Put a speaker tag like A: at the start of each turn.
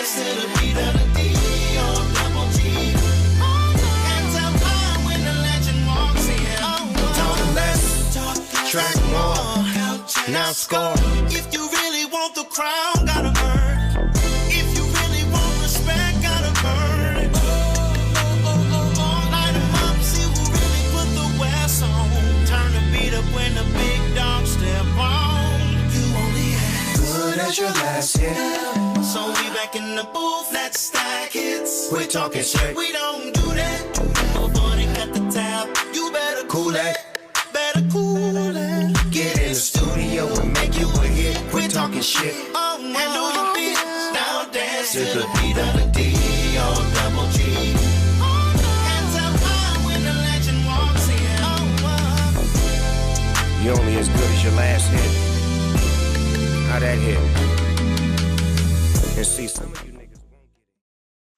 A: dance to the beat of the D-O-double-G. Hands up high when the legend walks in.
B: Talk less, track more, now score.
A: If you really want the crown, gotta earn it. If you really want respect, gotta earn it. Light 'em up, see who really put the West on. Turn the beat up when the big dogs step on. You only had
B: Good as your last hit.
A: so we back in the booth, let's stack hits.
B: We're talking straight.
A: We don't do that. Before they cut the tab, you better
B: Cool that.
A: better cool it.
B: Get in the studio and make you a hit. We're talking shit.
A: Handle your beat, now dance to the beat of the D-O-double-G. Hands up high when the legend walks in.
B: You're only as good as your last hit. How that hit?